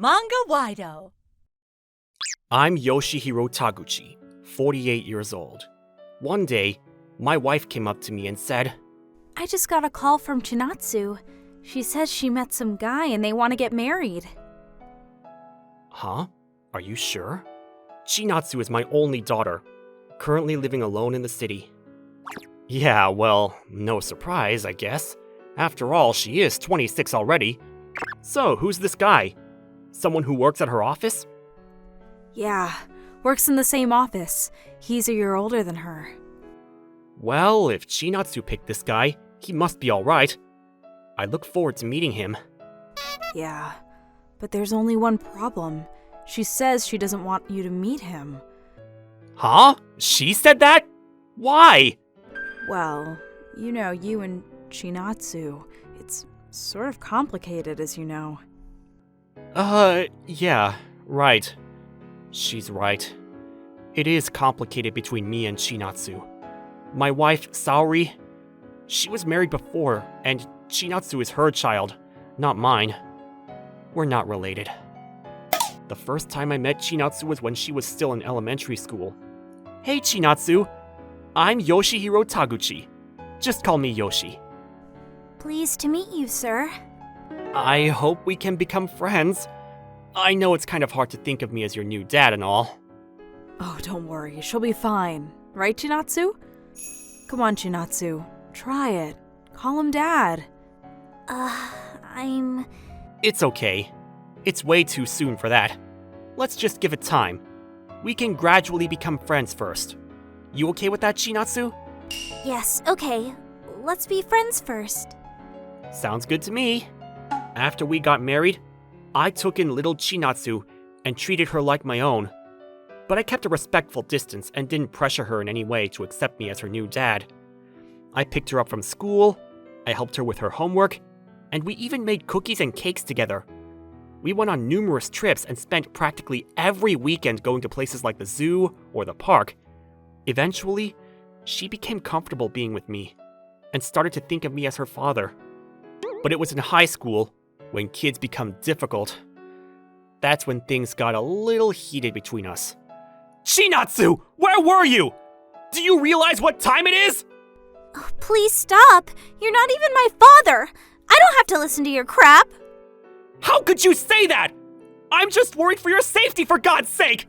Manga-Waido. I'm Yoshihiro Taguchi, 48 years old. One day, my wife came up to me and said, I just got a call from Chinatsu. She says she met some guy and they want to get married. Huh? Are you sure? Chinatsu is my only daughter, currently living alone in the city. Yeah, well, no surprise, I guess. After all, she is 26 already. So, who's this guy? Someone who works at her office? Yeah, works in the same office. He's a year older than her. Well, if Chinatsu picked this guy, he must be alright. I look forward to meeting him. Yeah, but there's only one problem. She says she doesn't want you to meet him. Huh? She said that? Why? Well, you know, you and Chinatsu, it's sort of complicated, as you know. Yeah, right. She's right. It is complicated between me and Chinatsu. My wife, Saori, she was married before, and Chinatsu is her child, not mine. We're not related. The first time I met Chinatsu was when she was still in elementary school. Hey Chinatsu, I'm Yoshihiro Taguchi. Just call me Yoshi. Pleased to meet you, sir. I hope we can become friends. I know it's kind of hard to think of me as your new dad and all. Oh, don't worry, she'll be fine. Right, Chinatsu? Come on, Chinatsu. Try it. Call him Dad. It's okay. It's way too soon for that. Let's just give it time. We can gradually become friends first. You okay with that, Chinatsu? Yes, okay. Let's be friends first. Sounds good to me. After we got married, I took in little Chinatsu and treated her like my own. But I kept a respectful distance and didn't pressure her in any way to accept me as her new dad. I picked her up from school, I helped her with her homework, and we even made cookies and cakes together. We went on numerous trips and spent practically every weekend going to places like the zoo or the park. Eventually, she became comfortable being with me and started to think of me as her father. But it was in high school, when kids become difficult. That's when things got a little heated between us. Chinatsu, where were you? Do you realize what time it is? Oh, please stop. You're not even my father. I don't have to listen to your crap. How could you say that? I'm just worried for your safety, for God's sake!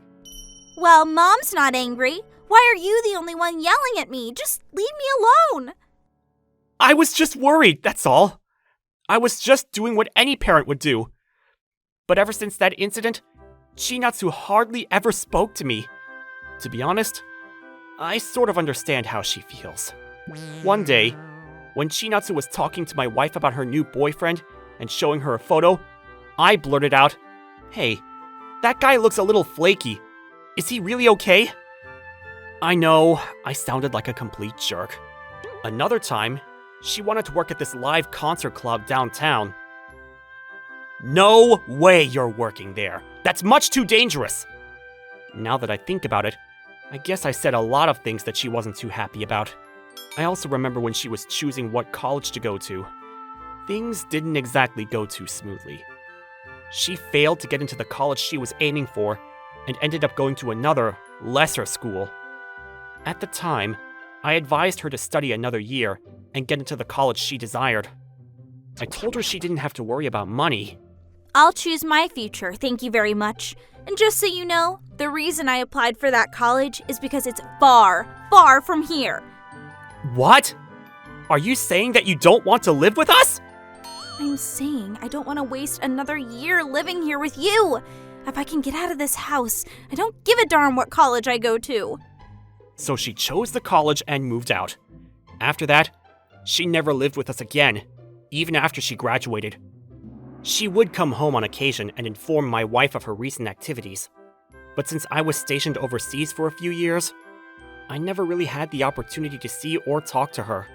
Well, Mom's not angry. Why are you the only one yelling at me? Just leave me alone. I was just worried, that's all. I was just doing what any parent would do. But ever since that incident, Chinatsu hardly ever spoke to me. To be honest, I sort of understand how she feels. One day, when Chinatsu was talking to my wife about her new boyfriend and showing her a photo, I blurted out, "Hey, that guy looks a little flaky. Is he really okay?" I know, I sounded like a complete jerk. Another time, she wanted to work at this live concert club downtown. No way you're working there. That's much too dangerous. Now that I think about it, I guess I said a lot of things that she wasn't too happy about. I also remember when she was choosing what college to go to. Things didn't exactly go too smoothly. She failed to get into the college she was aiming for and ended up going to another, lesser school. At the time, I advised her to study another year and get into the college she desired. I told her she didn't have to worry about money. I'll choose my future, thank you very much. And just so you know, the reason I applied for that college is because it's far, far from here. What? Are you saying that you don't want to live with us? I'm saying I don't want to waste another year living here with you. If I can get out of this house, I don't give a darn what college I go to. So she chose the college and moved out. After that, she never lived with us again, even after she graduated. She would come home on occasion and inform my wife of her recent activities. But since I was stationed overseas for a few years, I never really had the opportunity to see or talk to her.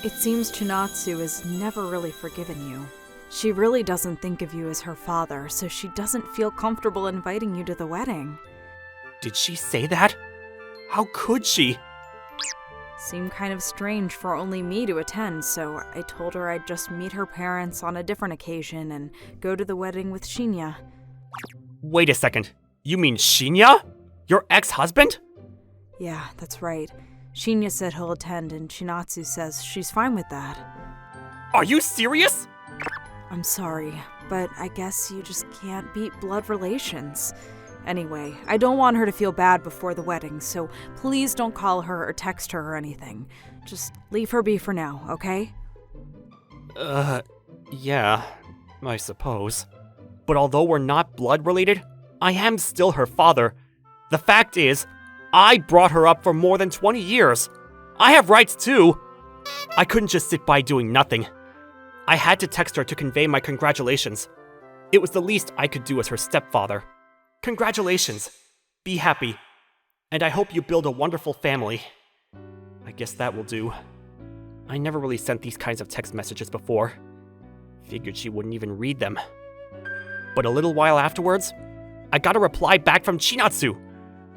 It seems Chinatsu has never really forgiven you. She really doesn't think of you as her father, so she doesn't feel comfortable inviting you to the wedding. Did she say that? How could she? Seemed kind of strange for only me to attend, so I told her I'd just meet her parents on a different occasion and go to the wedding with Shinya. Wait a second. You mean Shinya? Your ex-husband? Yeah, that's right. Shinya said he'll attend, and Chinatsu says she's fine with that. Are you serious? I'm sorry, but I guess you just can't beat blood relations. Anyway, I don't want her to feel bad before the wedding, so please don't call her or text her or anything. Just leave her be for now, okay? Yeah, I suppose. But although we're not blood related, I am still her father. The fact is, I brought her up for more than 20 years. I have rights too. I couldn't just sit by doing nothing. I had to text her to convey my congratulations. It was the least I could do as her stepfather. Congratulations. Be happy. And I hope you build a wonderful family. I guess that will do. I never really sent these kinds of text messages before. Figured she wouldn't even read them. But a little while afterwards, I got a reply back from Chinatsu.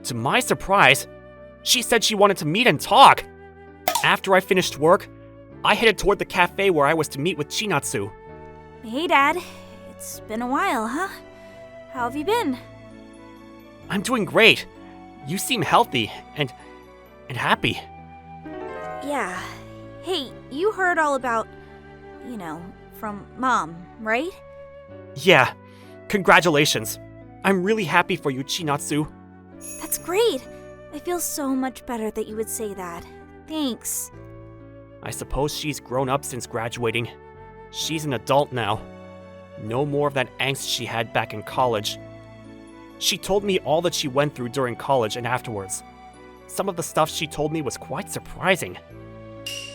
To my surprise, she said she wanted to meet and talk. After I finished work, I headed toward the cafe where I was to meet with Chinatsu. Hey, Dad. It's been a while, huh? How have you been? I'm doing great. You seem healthy and happy. Yeah. Hey, you heard all about, from Mom, right? Yeah. Congratulations. I'm really happy for you, Chinatsu. That's great. I feel so much better that you would say that. Thanks. I suppose she's grown up since graduating. She's an adult now. No more of that angst she had back in college. She told me all that she went through during college and afterwards. Some of the stuff she told me was quite surprising.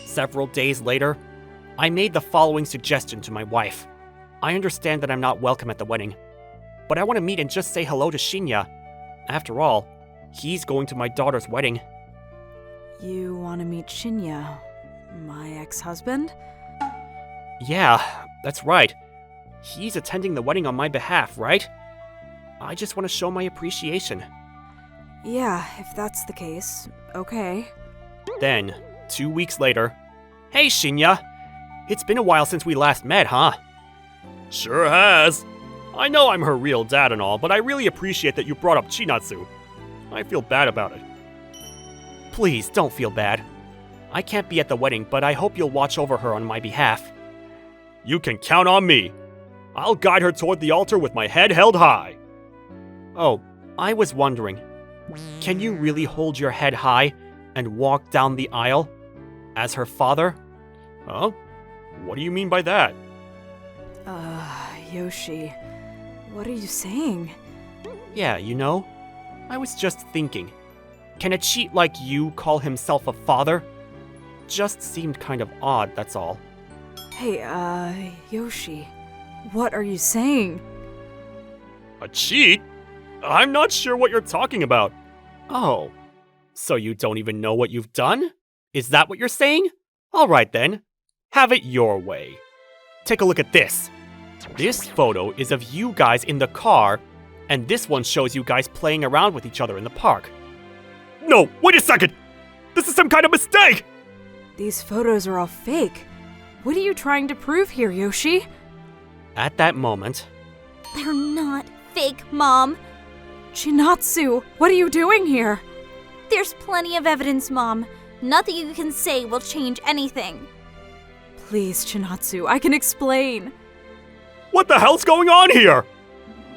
Several days later, I made the following suggestion to my wife. I understand that I'm not welcome at the wedding, but I want to meet and just say hello to Shinya. After all, he's going to my daughter's wedding. You want to meet Shinya, my ex-husband? Yeah, that's right. He's attending the wedding on my behalf, right? I just want to show my appreciation. Yeah, if that's the case, okay. Then, 2 weeks later, hey Shinya! It's been a while since we last met, huh? Sure has. I know I'm her real dad and all, but I really appreciate that you brought up Chinatsu. I feel bad about it. Please, don't feel bad. I can't be at the wedding, but I hope you'll watch over her on my behalf. You can count on me. I'll guide her toward the altar with my head held high. Oh, I was wondering, can you really hold your head high and walk down the aisle as her father? Huh? What do you mean by that? Yoshi, what are you saying? Yeah, I was just thinking. Can a cheat like you call himself a father? Just seemed kind of odd, that's all. Hey, Yoshi, what are you saying? A cheat? I'm not sure what you're talking about. Oh, so you don't even know what you've done? Is that what you're saying? Alright then, have it your way. Take a look at this. This photo is of you guys in the car, and this one shows you guys playing around with each other in the park. No, wait a second! This is some kind of mistake! These photos are all fake. What are you trying to prove here, Yoshi? At that moment, They're not fake, Mom. Chinatsu, what are you doing here? There's plenty of evidence, Mom. Nothing you can say will change anything. Please, Chinatsu, I can explain. what the hell's going on here?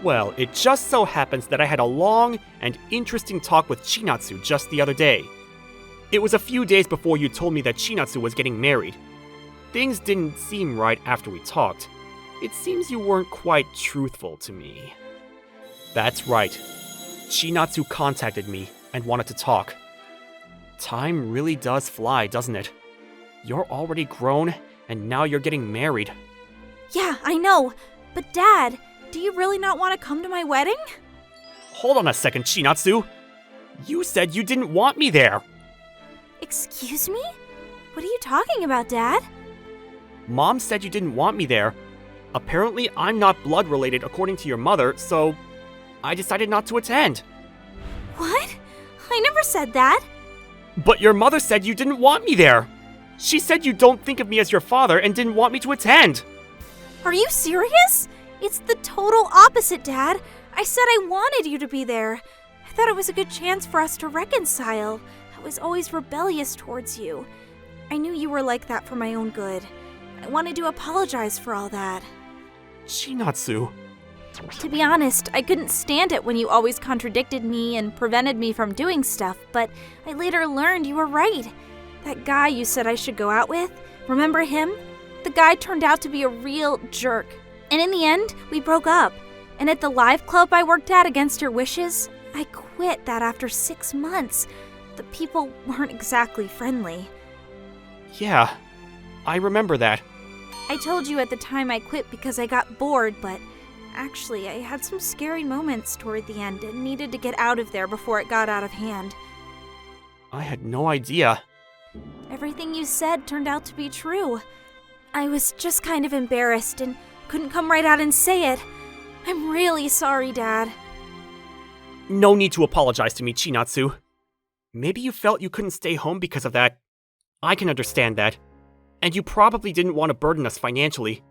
Well, it just so happens that I had a long and interesting talk with Chinatsu just the other day. It was a few days before you told me that Chinatsu was getting married. Things didn't seem right after we talked. It seems you weren't quite truthful to me. That's right. Chinatsu contacted me and wanted to talk. Time really does fly, doesn't it? You're already grown, and now you're getting married. Yeah, I know. But Dad, do you really not want to come to my wedding? Hold on a second, Chinatsu. You said you didn't want me there. Excuse me? What are you talking about, Dad? Mom said you didn't want me there. Apparently, I'm not blood related according to your mother, so I decided not to attend. What? I never said that. But your mother said you didn't want me there. She said you don't think of me as your father and didn't want me to attend. Are you serious? It's the total opposite, Dad. I said I wanted you to be there. I thought it was a good chance for us to reconcile. I was always rebellious towards you. I knew you were like that for my own good. I wanted to apologize for all that. Chinatsu. To be honest, I couldn't stand it when you always contradicted me and prevented me from doing stuff, but I later learned you were right. That guy you said I should go out with, remember him? The guy turned out to be a real jerk. And in the end, we broke up. And at the live club I worked at against your wishes, I quit that after 6 months. The people weren't exactly friendly. Yeah, I remember that. I told you at the time I quit because I got bored, but actually I had some scary moments toward the end and needed to get out of there before it got out of hand. I had no idea. Everything you said turned out to be true. I was just kind of embarrassed and couldn't come right out and say it. I'm really sorry, Dad. No need to apologize to me, Chinatsu. Maybe you felt you couldn't stay home because of that. I can understand that. And you probably didn't want to burden us financially.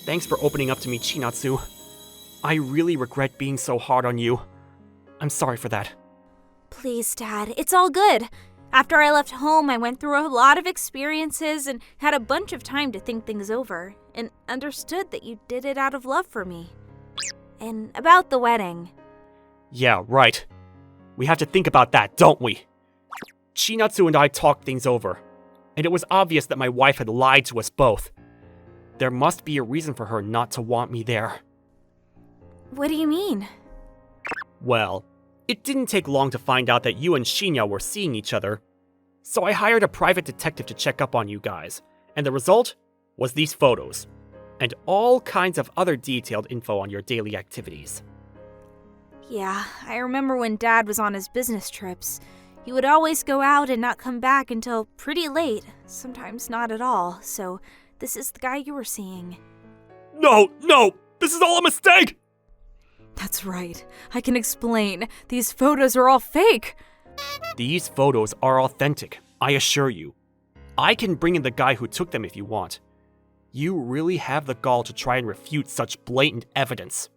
Thanks for opening up to me, Chinatsu. I really regret being so hard on you. I'm sorry for that. Please, Dad, it's all good. After I left home, I went through a lot of experiences and had a bunch of time to think things over, and understood that you did it out of love for me. And about the wedding. Yeah, right. We have to think about that, don't we? Chinatsu and I talked things over, and it was obvious that my wife had lied to us both. There must be a reason for her not to want me there. What do you mean? Well, it didn't take long to find out that you and Shinya were seeing each other, so I hired a private detective to check up on you guys, and the result was these photos, and all kinds of other detailed info on your daily activities. Yeah, I remember when Dad was on his business trips. He would always go out and not come back until pretty late, sometimes not at all, so this is the guy you were seeing. No! This is all a mistake! That's right. I can explain. These photos are all fake. These photos are authentic, I assure you. I can bring in the guy who took them if you want. You really have the gall to try and refute such blatant evidence.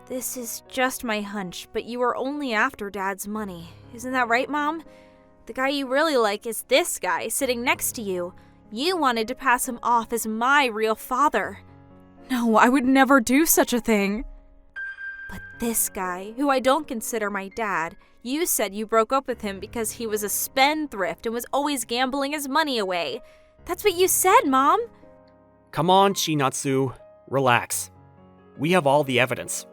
This is just my hunch, but you were only after Dad's money. Isn't that right, Mom? The guy you really like is this guy sitting next to you. You wanted to pass him off as my real father. No, I would never do such a thing. But this guy, who I don't consider my dad, you said you broke up with him because he was a spendthrift and was always gambling his money away. That's what you said, Mom. Come on, Chinatsu. Relax. We have all the evidence.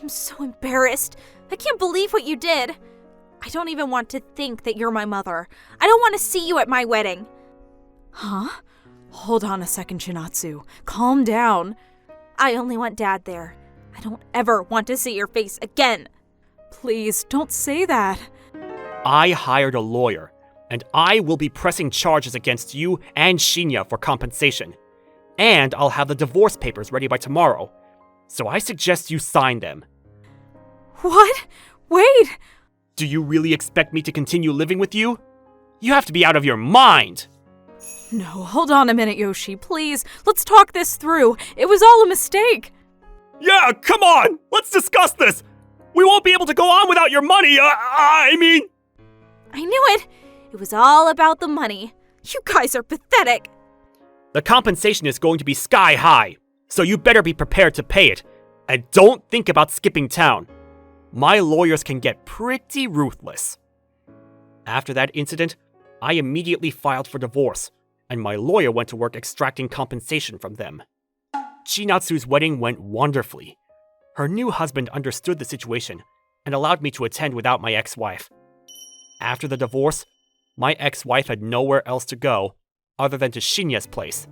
I'm so embarrassed. I can't believe what you did. I don't even want to think that you're my mother. I don't want to see you at my wedding. Huh? Hold on a second, Chinatsu. Calm down. I only want Dad there. I don't ever want to see your face again. Please, don't say that. I hired a lawyer, and I will be pressing charges against you and Shinya for compensation. And I'll have the divorce papers ready by tomorrow. So I suggest you sign them. What? Wait! Do you really expect me to continue living with you? You have to be out of your mind! No, hold on a minute, Yoshi, please. Let's talk this through. It was all a mistake. Yeah, come on! Let's discuss this! We won't be able to go on without your money, I mean... I knew it! It was all about the money. You guys are pathetic! The compensation is going to be sky high, so you better be prepared to pay it. And don't think about skipping town. My lawyers can get pretty ruthless. After that incident, I immediately filed for divorce, and my lawyer went to work extracting compensation from them. Chinatsu's wedding went wonderfully. Her new husband understood the situation and allowed me to attend without my ex-wife. After the divorce, my ex-wife had nowhere else to go other than to Shinya's place,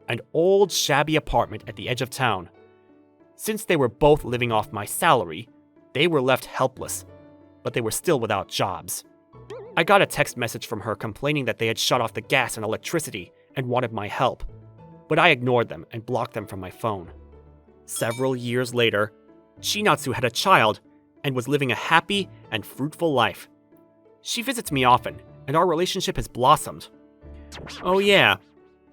an old shabby apartment at the edge of town. Since they were both living off my salary, they were left helpless, but they were still without jobs. I got a text message from her complaining that they had shut off the gas and electricity and wanted my help, but I ignored them and blocked them from my phone. Several years later, Chinatsu had a child and was living a happy and fruitful life. She visits me often, and our relationship has blossomed. Oh yeah,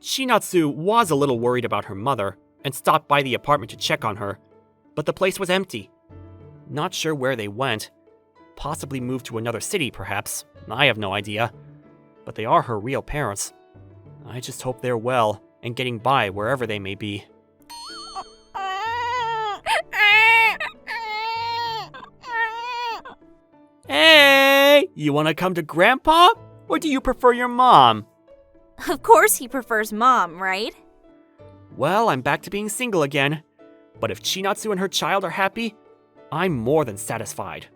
Chinatsu was a little worried about her mother and stopped by the apartment to check on her, but the place was empty, Not sure where they went. Possibly moved to another city, perhaps. I have no idea. But they are her real parents. I just hope they're well and getting by wherever they may be. Hey! You want to come to Grandpa? Or do you prefer your mom? Of course he prefers Mom, right? Well, I'm back to being single again. But if Chinatsu and her child are happy, I'm more than satisfied.